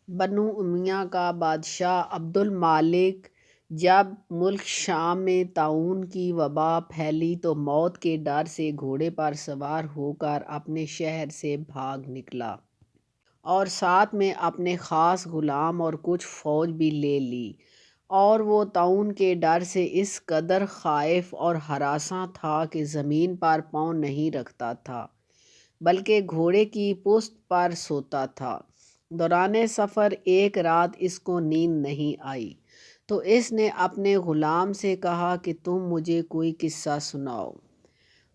بنو امیہ کا بادشاہ عبد المالک جب ملک شام میں طاعون کی وبا پھیلی تو موت کے ڈر سے گھوڑے پر سوار ہو کر اپنے شہر سے بھاگ نکلا اور ساتھ میں اپنے خاص غلام اور کچھ فوج بھی لے لی، اور وہ طاعون کے ڈر سے اس قدر خائف اور ہراساں تھا کہ زمین پر پاؤں نہیں رکھتا تھا بلکہ گھوڑے کی پشت پر سوتا تھا۔ دوران سفر ایک رات اس کو نیند نہیں آئی تو اس نے اپنے غلام سے کہا کہ تم مجھے کوئی قصہ سناؤ۔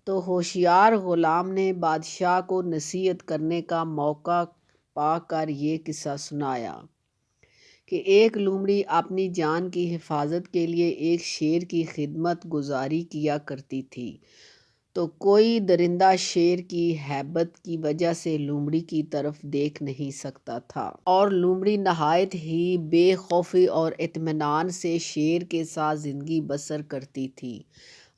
تو ہوشیار غلام نے بادشاہ کو نصیحت کرنے کا موقع پا کر یہ قصہ سنایا کہ ایک لومڑی اپنی جان کی حفاظت کے لیے ایک شیر کی خدمت گزاری کیا کرتی تھی، تو کوئی درندہ شیر کی ہیبت کی وجہ سے لومڑی کی طرف دیکھ نہیں سکتا تھا، اور لومڑی نہایت ہی بے خوفی اور اطمینان سے شیر کے ساتھ زندگی بسر کرتی تھی۔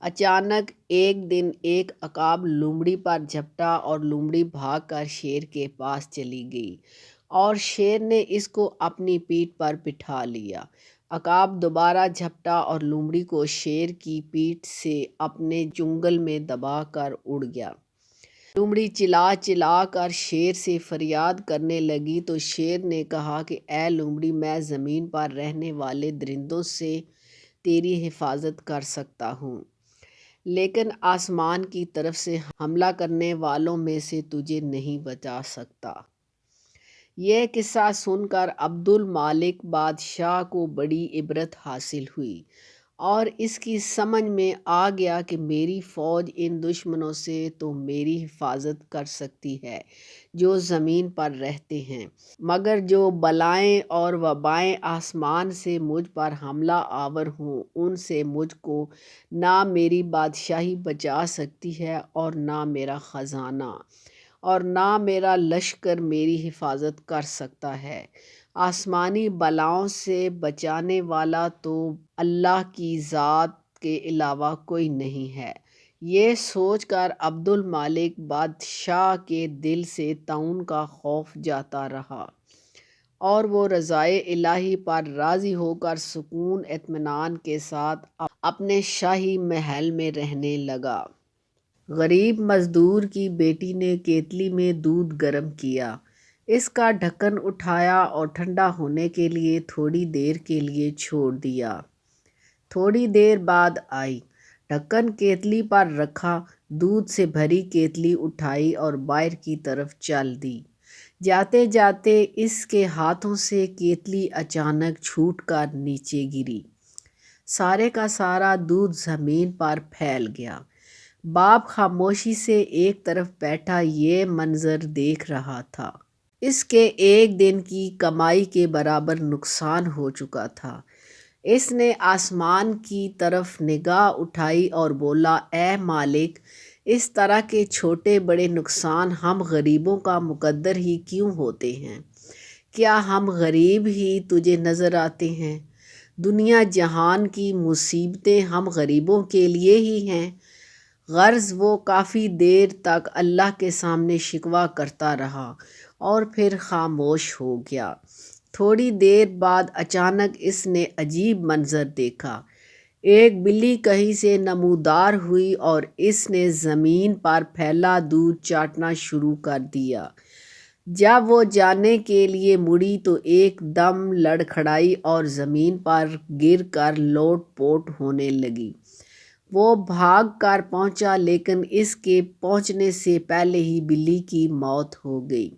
اچانک ایک دن ایک عقاب لومڑی پر جھپٹا اور لومڑی بھاگ کر شیر کے پاس چلی گئی اور شیر نے اس کو اپنی پیٹھ پر بٹھا لیا۔ عقاب دوبارہ جھپٹا اور لومڑی کو شیر کی پیٹھ سے اپنے چنگل میں دبا کر اڑ گیا۔ لومڑی چلا چلا کر شیر سے فریاد کرنے لگی تو شیر نے کہا کہ اے لومڑی، میں زمین پر رہنے والے درندوں سے تیری حفاظت کر سکتا ہوں، لیکن آسمان کی طرف سے حملہ کرنے والوں میں سے تجھے نہیں بچا سکتا۔ یہ قصہ سن کر عبد المالک بادشاہ کو بڑی عبرت حاصل ہوئی اور اس کی سمجھ میں آ گیا کہ میری فوج ان دشمنوں سے تو میری حفاظت کر سکتی ہے جو زمین پر رہتے ہیں، مگر جو بلائیں اور وبائیں آسمان سے مجھ پر حملہ آور ہوں ان سے مجھ کو نہ میری بادشاہی بچا سکتی ہے اور نہ میرا خزانہ اور نہ میرا لشکر میری حفاظت کر سکتا ہے۔ آسمانی بلاؤں سے بچانے والا تو اللہ کی ذات کے علاوہ کوئی نہیں ہے۔ یہ سوچ کر عبد المالک بادشاہ کے دل سے طاعون کا خوف جاتا رہا اور وہ رضائے الہی پر راضی ہو کر سکون اطمینان کے ساتھ اپنے شاہی محل میں رہنے لگا۔ غریب مزدور کی بیٹی نے کیتلی میں دودھ گرم کیا، اس کا ڈھکن اٹھایا اور ٹھنڈا ہونے کے لیے تھوڑی دیر کے لیے چھوڑ دیا۔ تھوڑی دیر بعد آئی، ڈھکن کیتلی پر رکھا، دودھ سے بھری کیتلی اٹھائی اور باہر کی طرف چل دی۔ جاتے جاتے اس کے ہاتھوں سے کیتلی اچانک چھوٹ کر نیچے گری، سارے کا سارا دودھ زمین پر پھیل گیا۔ باپ خاموشی سے ایک طرف بیٹھا یہ منظر دیکھ رہا تھا۔ اس کے ایک دن کی کمائی کے برابر نقصان ہو چکا تھا۔ اس نے آسمان کی طرف نگاہ اٹھائی اور بولا، اے مالک، اس طرح کے چھوٹے بڑے نقصان ہم غریبوں کا مقدر ہی کیوں ہوتے ہیں؟ کیا ہم غریب ہی تجھے نظر آتے ہیں؟ دنیا جہان کی مصیبتیں ہم غریبوں کے لیے ہی ہیں۔ غرض وہ کافی دیر تک اللہ کے سامنے شکوہ کرتا رہا اور پھر خاموش ہو گیا۔ تھوڑی دیر بعد اچانک اس نے عجیب منظر دیکھا۔ ایک بلی کہیں سے نمودار ہوئی اور اس نے زمین پر پھیلا دودھ چاٹنا شروع کر دیا۔ جب وہ جانے کے لیے مڑی تو ایک دم لڑکھڑائی اور زمین پر گر کر لوٹ پوٹ ہونے لگی۔ وہ بھاگ کر پہنچا لیکن اس کے پہنچنے سے پہلے ہی بلی کی موت ہو گئی۔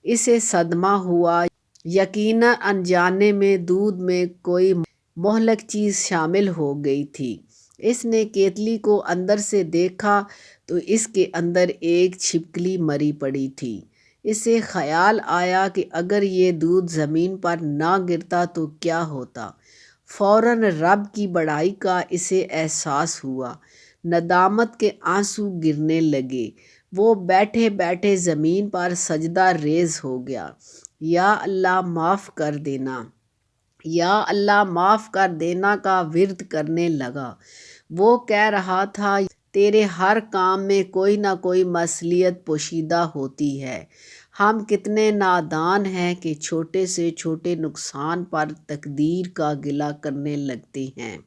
اسے صدمہ ہوا، یقیناً انجانے میں دودھ میں کوئی مہلک چیز شامل ہو گئی تھی۔ اس نے کیتلی کو اندر سے دیکھا تو اس کے اندر ایک چھپکلی مری پڑی تھی۔ اسے خیال آیا کہ اگر یہ دودھ زمین پر نہ گرتا تو کیا ہوتا۔ فوراً رب کی بڑائی کا اسے احساس ہوا، ندامت کے آنسو گرنے لگے۔ وہ بیٹھے بیٹھے زمین پر سجدہ ریز ہو گیا، یا اللہ معاف کر دینا، یا اللہ معاف کر دینا کا ورد کرنے لگا۔ وہ کہہ رہا تھا، تیرے ہر کام میں کوئی نہ کوئی مصلحت پوشیدہ ہوتی ہے، ہم کتنے نادان ہیں کہ چھوٹے سے چھوٹے نقصان پر تقدیر کا گلہ کرنے لگتے ہیں۔